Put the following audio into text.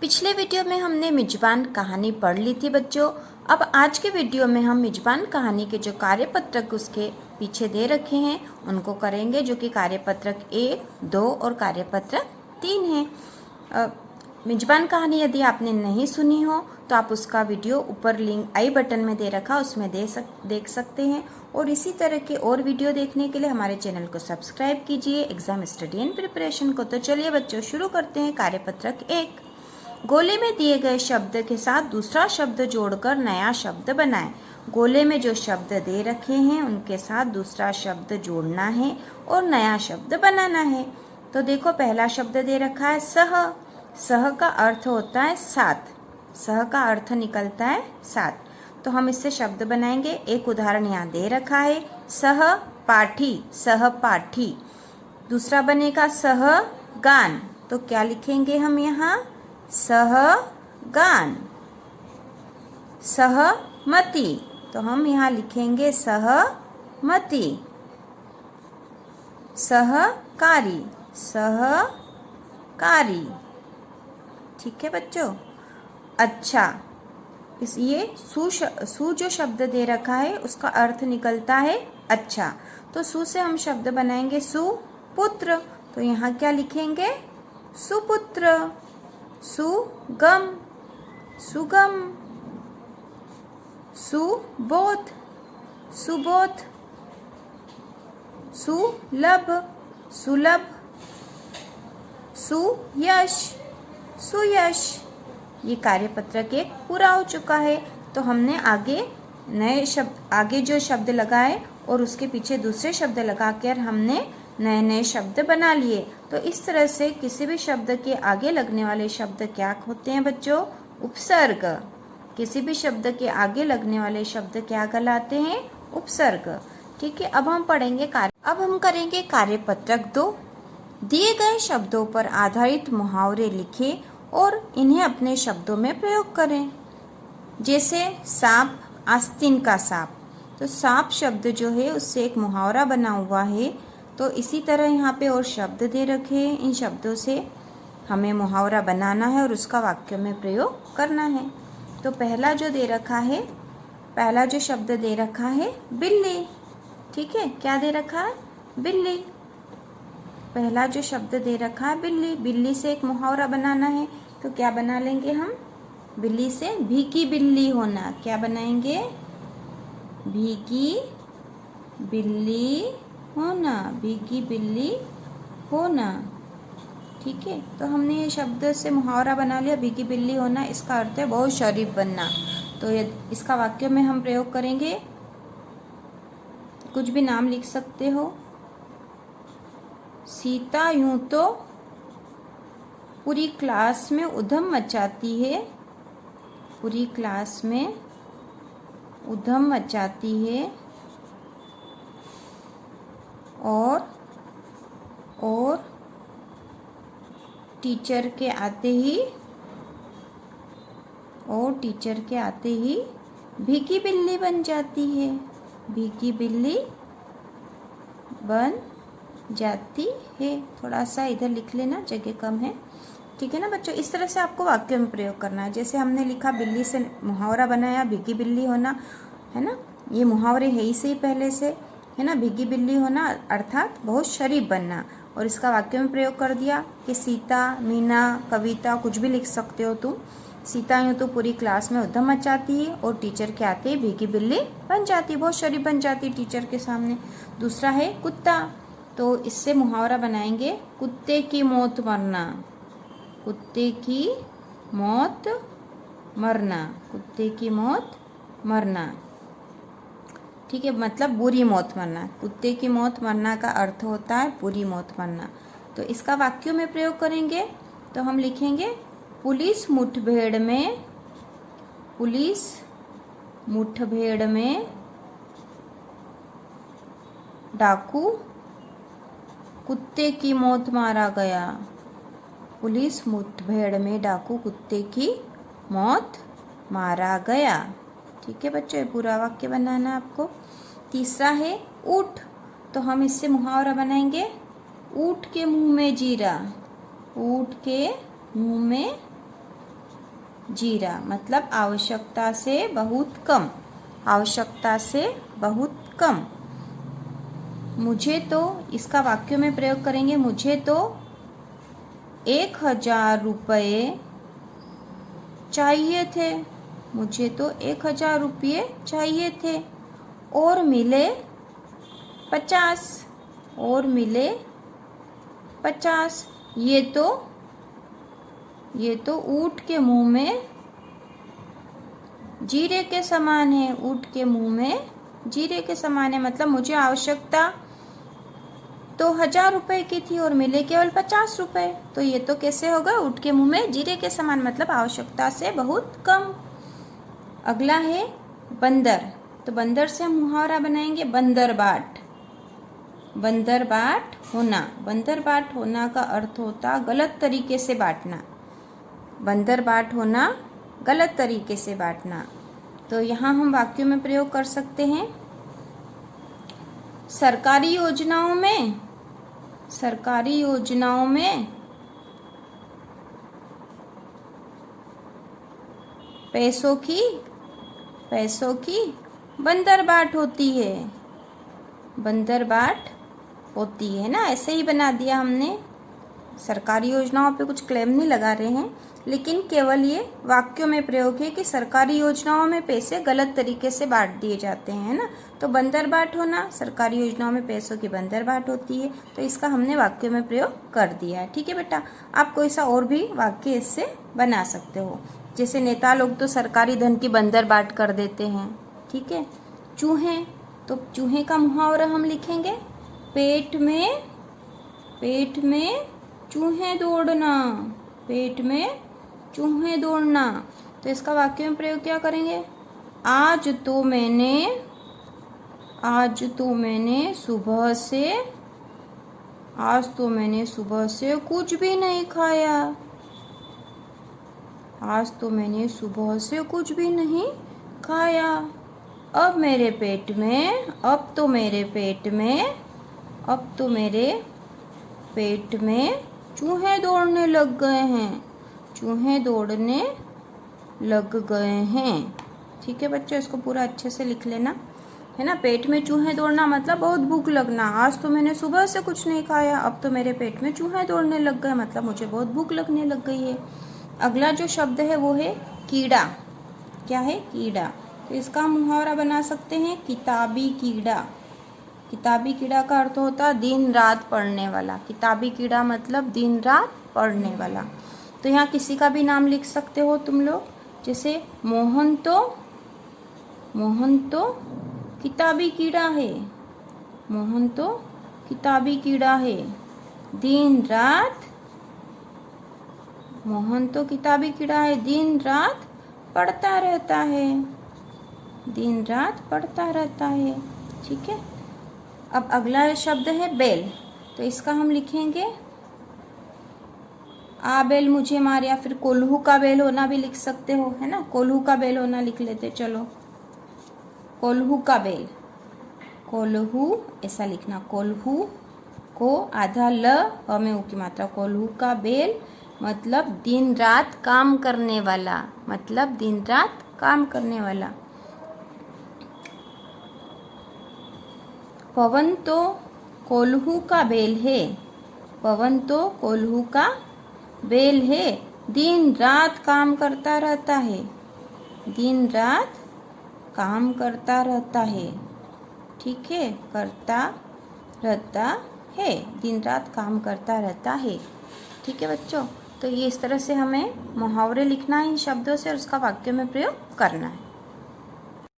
पिछले वीडियो में हमने मेजबान कहानी पढ़ ली थी बच्चों। अब आज के वीडियो में हम मेजबान कहानी के जो कार्यपत्रक उसके पीछे दे रखे हैं उनको करेंगे, जो कि कार्यपत्रक 1, 2 और कार्यपत्रक 3 है। मेजबान कहानी यदि आपने नहीं सुनी हो तो आप उसका वीडियो ऊपर लिंक आई बटन में दे रखा, उसमें देख सकते हैं। और इसी तरह के और वीडियो देखने के लिए हमारे चैनल को सब्सक्राइब कीजिए एग्जाम स्टडी एंड प्रिपरेशन को। तो चलिए बच्चों शुरू करते हैं। कार्यपत्रक 1, गोले में दिए गए शब्द के साथ दूसरा शब्द जोड़कर नया शब्द बनाएं। गोले में जो शब्द दे रखे हैं उनके साथ दूसरा शब्द जोड़ना है और नया शब्द बनाना है। तो देखो पहला शब्द दे रखा है सह। सह का अर्थ होता है साथ। सह का अर्थ निकलता है साथ। तो हम इससे शब्द बनाएंगे। एक उदाहरण यहाँ दे रखा है सह पाठी, सह पाठी। दूसरा बनेगा सह गान। तो क्या लिखेंगे हम यहाँ? सहगान। सहमति, तो हम यहाँ लिखेंगे सहमति। सहकारी, सहकारी। ठीक है बच्चों। अच्छा, ये सु जो शब्द दे रखा है उसका अर्थ निकलता है अच्छा। तो सु से हम शब्द बनाएंगे सुपुत्र। तो यहाँ क्या लिखेंगे? सुपुत्र। सुगम, सुगम। सुबोध, सुबोध। सुलभ, सुलभ। सुयश, सुयश। ये कार्यपत्रक 1 पूरा हो चुका है। तो हमने आगे जो शब्द लगाए और उसके पीछे दूसरे शब्द लगाकर हमने नए नए शब्द बना लिए। तो इस तरह से किसी भी शब्द के आगे लगने वाले शब्द क्या होते हैं बच्चों? उपसर्ग। किसी भी शब्द के आगे लगने वाले शब्द क्या कहलाते हैं? उपसर्ग। ठीक है। अब हम करेंगे कार्यपत्रक 2। दिए गए शब्दों पर आधारित मुहावरे लिखें और इन्हें अपने शब्दों में प्रयोग करें। जैसे सांप, आस्तीन का सांप। तो सांप शब्द जो है उससे एक मुहावरा बना हुआ है। तो इसी तरह यहाँ पे और शब्द दे रखे हैं। इन शब्दों से हमें मुहावरा बनाना है और उसका वाक्य में प्रयोग करना है। तो पहला जो शब्द दे रखा है बिल्ली। ठीक है, क्या दे रखा है? बिल्ली। पहला जो शब्द दे रखा है बिल्ली। बिल्ली से एक मुहावरा बनाना है। तो क्या बना लेंगे हम? बिल्ली से भीगी बिल्ली होना। क्या बनाएंगे? भीगी बिल्ली होना, भीगी बिल्ली होना। ठीक है। तो हमने ये शब्द से मुहावरा बना लिया, भीगी बिल्ली होना। इसका अर्थ है बहुत शरीफ बनना। तो इसका वाक्य में हम प्रयोग करेंगे। कुछ भी नाम लिख सकते हो। सीता यूं तो पूरी क्लास में उधम मचाती है। पूरी क्लास में उधम मचाती है और टीचर के आते ही भीगी बिल्ली बन जाती है। भीगी बिल्ली बन जाती है। थोड़ा सा इधर लिख लेना, जगह कम है। ठीक है ना बच्चों। इस तरह से आपको वाक्य में प्रयोग करना है। जैसे हमने लिखा बिल्ली से मुहावरा बनाया, भीगी बिल्ली होना, है ना। ये मुहावरे है ही सही पहले से, है ना। भीगी बिल्ली होना अर्थात बहुत शरीफ बनना। और इसका वाक्य में प्रयोग कर दिया कि सीता, मीना, कविता, कुछ भी लिख सकते हो तुम। सीता यूं तो पूरी क्लास में उधम मचाती है और टीचर के आते ही भीगी बिल्ली बन जाती है, बहुत शरीफ बन जाती है टीचर के सामने। दूसरा है कुत्ता। तो इससे मुहावरा बनाएंगे कुत्ते की मौत मरना। कुत्ते की मौत मरना। कुत्ते की मौत मरना। ठीक है, मतलब बुरी मौत मरना। कुत्ते की मौत मरना का अर्थ होता है बुरी मौत मरना। तो इसका वाक्यों में प्रयोग करेंगे। तो हम लिखेंगे पुलिस मुठभेड़ में डाकू कुत्ते की मौत मारा गया। पुलिस मुठभेड़ में डाकू कुत्ते की मौत मारा गया। ठीक है बच्चों, ये पूरा वाक्य बनाना है आपको। तीसरा है ऊँट। तो हम इससे मुहावरा बनाएंगे ऊँट के मुंह में जीरा। ऊँट के मुंह में जीरा मतलब आवश्यकता से बहुत कम, आवश्यकता से बहुत कम। मुझे तो, इसका वाक्य में प्रयोग करेंगे, मुझे तो 1000 रुपये चाहिए थे, मुझे तो 1000 रुपये चाहिए थे, और मिले 50, और मिले 50। ये तो ऊँट के मुंह में जीरे के समान है, ऊँट के मुंह में जीरे के समान है। मतलब मुझे आवश्यकता तो 1000 रुपये की थी और मिले केवल 50 रुपये, तो ये तो कैसे होगा, ऊँट के मुंह में जीरे के समान, मतलब आवश्यकता से बहुत कम। अगला है बंदर, तो बंदर से हम मुहावरा बनाएंगे बंदरबाट। बंदरबाट होना, बंदरबाट होना का अर्थ होता गलत तरीके से बांटना, बंदरबाट होना गलत तरीके से बांटना। तो यहाँ हम वाक्यों में प्रयोग कर सकते हैं, सरकारी योजनाओं में, सरकारी योजनाओं में पैसों की बंदरबाट होती है, बंदरबाट होती है ना, ऐसे ही बना दिया हमने। सरकारी योजनाओं पे कुछ क्लेम नहीं लगा रहे हैं, लेकिन केवल ये वाक्यों में प्रयोग है कि सरकारी योजनाओं में पैसे गलत तरीके से बांट दिए जाते हैं ना। तो बंदरबाट होना, सरकारी योजनाओं में पैसों की बंदरबाट होती है, तो इसका हमने वाक्यों में प्रयोग कर दिया है। ठीक है बेटा, आप कोई सा और भी वाक्य इससे बना सकते हो। जैसे नेता लोग तो सरकारी धन की बंदरबाट कर देते हैं। ठीक है, चूहे, तो चूहे का मुहावरा हम लिखेंगे, पेट में चूहे दौड़ना, पेट में चूहे दौड़ना। तो इसका वाक्य में प्रयोग क्या करेंगे, आज तो मैंने सुबह से कुछ भी नहीं खाया, आज तो मैंने सुबह से कुछ भी नहीं खाया। अब तो मेरे पेट में चूहे दौड़ने लग गए हैं, चूहे दौड़ने लग गए हैं। ठीक है बच्चों, इसको पूरा अच्छे से लिख लेना है ना। पेट में चूहे दौड़ना मतलब बहुत भूख लगना, आज तो मैंने सुबह से कुछ नहीं खाया, अब तो मेरे पेट में चूहे दौड़ने लग गए, मतलब मुझे बहुत भूख लगने लग गई है। अगला जो शब्द है वो है कीड़ा। क्या है, कीड़ा। तो इसका हम मुहावरा बना सकते हैं, किताबी कीड़ा। किताबी कीड़ा का अर्थ होता है दिन रात पढ़ने वाला, किताबी कीड़ा मतलब दिन रात पढ़ने वाला। तो यहाँ किसी का भी नाम लिख सकते हो तुम लोग, जैसे मोहन तो किताबी कीड़ा है, मोहन तो किताबी कीड़ा है। दिन रात, मोहन तो किताबी कीड़ा है, दिन रात पढ़ता रहता है, दिन रात पढ़ता रहता है। ठीक है, अब अगला शब्द है बैल। तो इसका हम लिखेंगे, आ बैल मुझे मार, या फिर कोल्हू का बैल होना भी लिख सकते हो, है ना। कोल्हू का बैल होना लिख लेते, चलो कोल्हू का बैल, कोल्हू ऐसा लिखना, कोल्हू को आधा ल हमें ऊ की मात्रा, कोल्हू का बैल मतलब दिन रात काम करने वाला, मतलब दिन रात काम करने वाला। पवन तो कोल्हू का बैल है, पवन तो कोल्हू का बैल है, दिन रात काम करता रहता है, दिन रात काम करता रहता है। ठीक है, करता रहता है, दिन रात काम करता रहता है। ठीक है बच्चों, तो ये इस तरह से हमें मुहावरे लिखना है इन शब्दों से और उसका वाक्य में प्रयोग करना है।